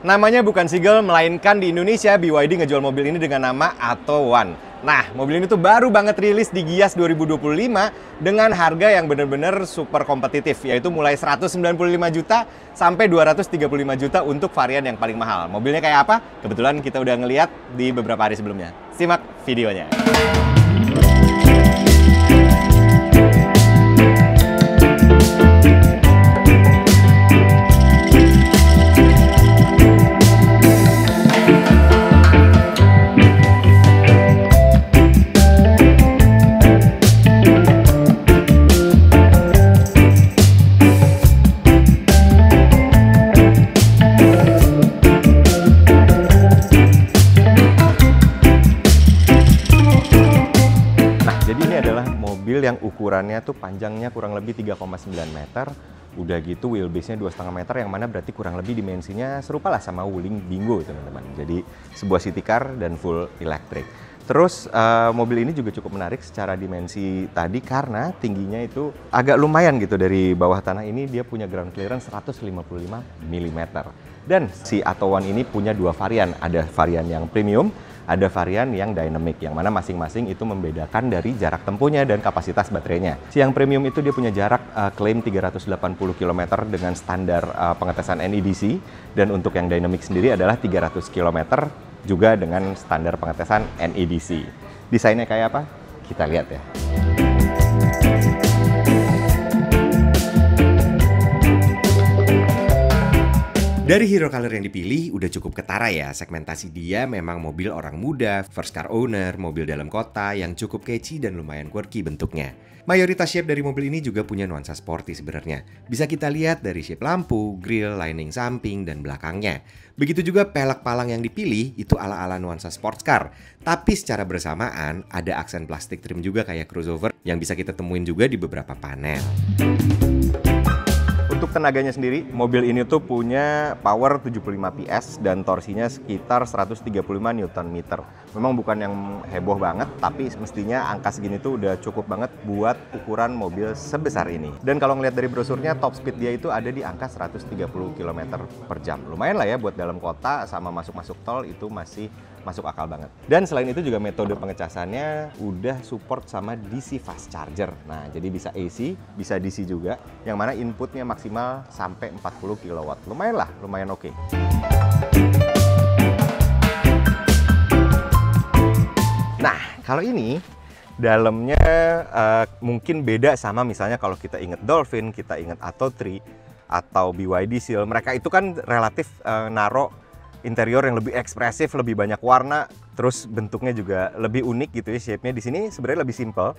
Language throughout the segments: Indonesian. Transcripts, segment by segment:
Namanya bukan Seagull, melainkan di Indonesia BYD ngejual mobil ini dengan nama Atto One. Nah, mobil ini tuh baru banget rilis di Gias 2025 dengan harga yang bener-bener super kompetitif, yaitu mulai 195 juta sampai 235 juta untuk varian yang paling mahal. Mobilnya kayak apa? Kebetulan kita udah ngeliat di beberapa hari sebelumnya. Simak videonya. Yang ukurannya tuh panjangnya kurang lebih 3,9 meter, udah gitu wheelbase-nya 2,5 meter, yang mana berarti kurang lebih dimensinya serupa lah sama Wuling Dingo teman-teman. Jadi sebuah city car dan full electric. Terus mobil ini juga cukup menarik secara dimensi tadi karena tingginya itu agak lumayan gitu dari bawah tanah ini. Dia punya ground clearance 155 mm. Dan si Atto One ini punya dua varian, ada varian yang premium, ada varian yang dynamic, yang mana masing-masing itu membedakan dari jarak tempuhnya dan kapasitas baterainya. Si yang premium itu dia punya jarak klaim 380 km dengan standar pengetesan NEDC, dan untuk yang dynamic sendiri adalah 300 km juga dengan standar pengetesan NEDC. Desainnya kayak apa? Kita lihat ya. Dari hero color yang dipilih udah cukup ketara ya, segmentasi dia memang mobil orang muda, first car owner, mobil dalam kota yang cukup catchy dan lumayan quirky bentuknya. Mayoritas shape dari mobil ini juga punya nuansa sporty sebenarnya. Bisa kita lihat dari shape lampu, grill, lining samping, dan belakangnya. Begitu juga pelek palang yang dipilih itu ala-ala nuansa sports car. Tapi secara bersamaan ada aksen plastik trim juga kayak crossover yang bisa kita temuin juga di beberapa panel. Untuk tenaganya sendiri, mobil ini tuh punya power 75 PS dan torsinya sekitar 135 Nm. Memang bukan yang heboh banget, tapi mestinya angka segini tuh udah cukup banget buat ukuran mobil sebesar ini. Dan kalau ngeliat dari brosurnya, top speed dia itu ada di angka 130 km per jam. Lumayan lah ya buat dalam kota sama masuk-masuk tol itu masih masuk akal banget. Dan selain itu juga metode pengecasannya udah support sama DC fast charger. Nah, jadi bisa AC, bisa DC juga, yang mana inputnya maksimal sampai 40 kW. Lumayan lah, lumayan oke. Nah, kalau ini dalamnya mungkin beda sama misalnya kalau kita inget Dolphin, kita inget Atto 3 atau BYD Seal. Mereka itu kan relatif naro interior yang lebih ekspresif, lebih banyak warna, terus bentuknya juga lebih unik gitu ya, shape-nya. Di sini sebenarnya lebih simple,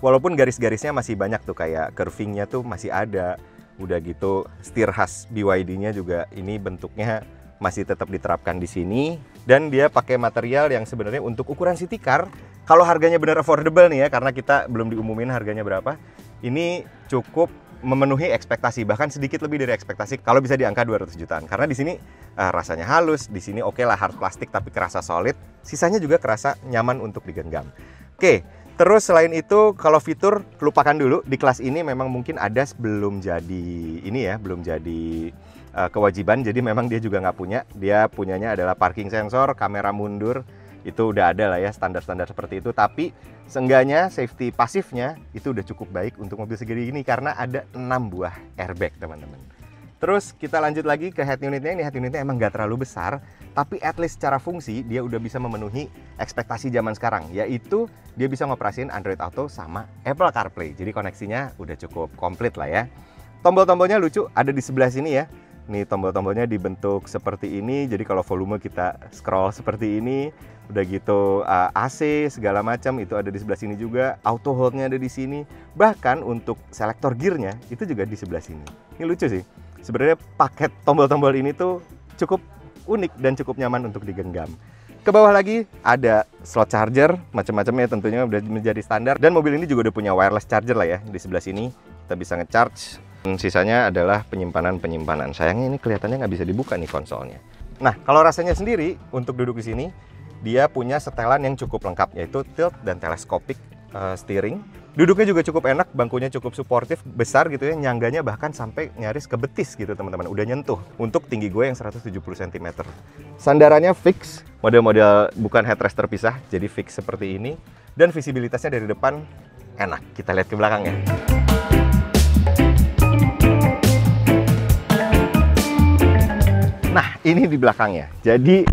walaupun garis-garisnya masih banyak tuh, kayak curving-nya tuh masih ada. Udah gitu setir khas BYD-nya juga ini bentuknya masih tetap diterapkan di sini, dan dia pakai material yang sebenarnya untuk ukuran city car, kalau harganya benar affordable nih ya, karena kita belum diumumin harganya berapa, ini cukup memenuhi ekspektasi, bahkan sedikit lebih dari ekspektasi kalau bisa di angka 200 jutaan. Karena di sini rasanya halus, di sini oke lah hard plastik tapi kerasa solid, sisanya juga kerasa nyaman untuk digenggam. Oke, terus selain itu kalau fitur lupakan dulu, di kelas ini memang mungkin ada belum jadi ini ya, belum jadi kewajiban, jadi memang dia juga nggak punya. Dia punyanya adalah parking sensor, kamera mundur, itu udah ada lah ya standar-standar seperti itu, tapi seenggaknya safety pasifnya itu udah cukup baik untuk mobil segede ini karena ada 6 buah airbag teman-teman. Terus kita lanjut lagi ke head unitnya. Ini head unitnya emang nggak terlalu besar, tapi at least secara fungsi dia udah bisa memenuhi ekspektasi zaman sekarang, yaitu dia bisa ngoperasin Android Auto sama Apple CarPlay. Jadi koneksinya udah cukup komplit lah ya. Tombol-tombolnya lucu, ada di sebelah sini ya. Nih tombol-tombolnya dibentuk seperti ini, jadi kalau volume kita scroll seperti ini. Udah gitu AC segala macam itu ada di sebelah sini juga, auto hold-nya ada di sini. Bahkan untuk selektor gearnya itu juga di sebelah sini. Ini lucu sih. Sebenarnya paket tombol-tombol ini tuh cukup unik dan cukup nyaman untuk digenggam. Ke bawah lagi ada slot charger, macam-macamnya tentunya udah menjadi standar. Dan mobil ini juga udah punya wireless charger lah ya. Di sebelah sini kita bisa ngecharge. Dan sisanya adalah penyimpanan. Sayangnya ini kelihatannya nggak bisa dibuka nih konsolnya. Nah, kalau rasanya sendiri untuk duduk di sini, dia punya setelan yang cukup lengkap, yaitu tilt dan teleskopik steering. Duduknya juga cukup enak, bangkunya cukup suportif, besar gitu ya, nyangganya bahkan sampai nyaris ke betis gitu teman-teman. Udah nyentuh untuk tinggi gue yang 170 cm. Sandarannya fix, model-model bukan headrest terpisah, jadi fix seperti ini. Dan visibilitasnya dari depan enak. Kita lihat ke belakang ya. Nah, ini di belakangnya. Jadi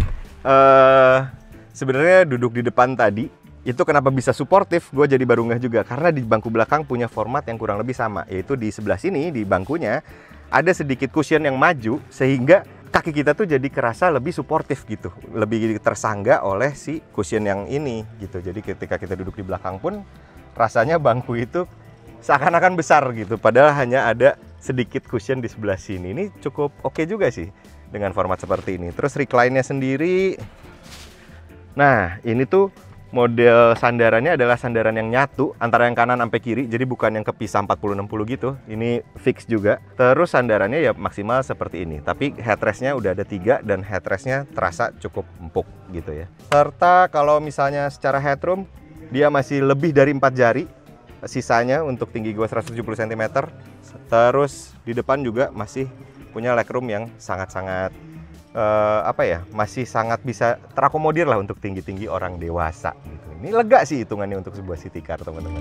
sebenarnya duduk di depan tadi itu kenapa bisa suportif, gue jadi baru ngeh juga. Karena di bangku belakang punya format yang kurang lebih sama. Yaitu di sebelah sini, di bangkunya, ada sedikit cushion yang maju. Sehingga kaki kita tuh jadi kerasa lebih suportif gitu. Lebih tersangga oleh si cushion yang ini gitu. Jadi ketika kita duduk di belakang pun, rasanya bangku itu seakan-akan besar gitu. Padahal hanya ada sedikit cushion di sebelah sini. Ini cukup oke juga sih dengan format seperti ini. Terus recline-nya sendiri. Nah, ini tuh model sandarannya adalah sandaran yang nyatu antara yang kanan sampai kiri, jadi bukan yang kepisah 40-60 gitu. Ini fix juga. Terus sandarannya ya maksimal seperti ini, tapi headrestnya udah ada 3 dan headrestnya terasa cukup empuk gitu ya. Serta kalau misalnya secara headroom, dia masih lebih dari 4 jari sisanya untuk tinggi gue 170 cm. Terus di depan juga masih punya legroom yang sangat-sangat masih sangat bisa terakomodir lah untuk tinggi-tinggi orang dewasa gitu. Ini lega sih hitungannya untuk sebuah city car, teman-teman.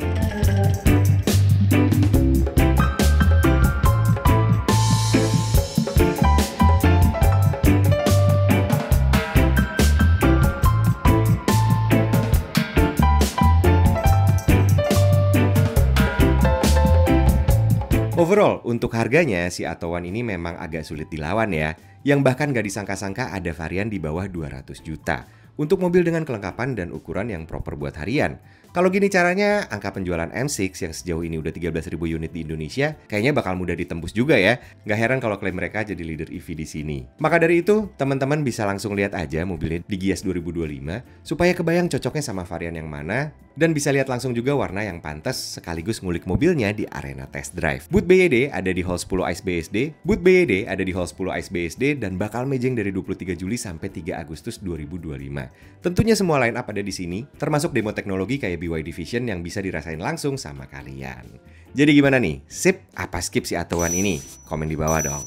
Overall, untuk harganya, si Atowan ini memang agak sulit dilawan ya. Yang bahkan gak disangka-sangka ada varian di bawah 200 juta. Untuk mobil dengan kelengkapan dan ukuran yang proper buat harian. Kalau gini caranya, angka penjualan M6 yang sejauh ini udah 13.000 unit di Indonesia, kayaknya bakal mudah ditembus juga ya. Gak heran kalau klaim mereka jadi leader EV di sini. Maka dari itu, teman-teman bisa langsung lihat aja mobilnya di Gias 2025, supaya kebayang cocoknya sama varian yang mana, dan bisa lihat langsung juga warna yang pantas sekaligus ngulik mobilnya di arena test drive. Booth BYD ada di Hall 10 ICE BSD, Booth BYD ada di Hall 10 ICE BSD, dan bakal mejeng dari 23 Juli sampai 3 Agustus 2025. Tentunya semua line up ada di sini, termasuk demo teknologi kayak BYD Vision yang bisa dirasain langsung sama kalian. Jadi gimana nih? Sip apa skip si Atowan ini? Komen di bawah dong.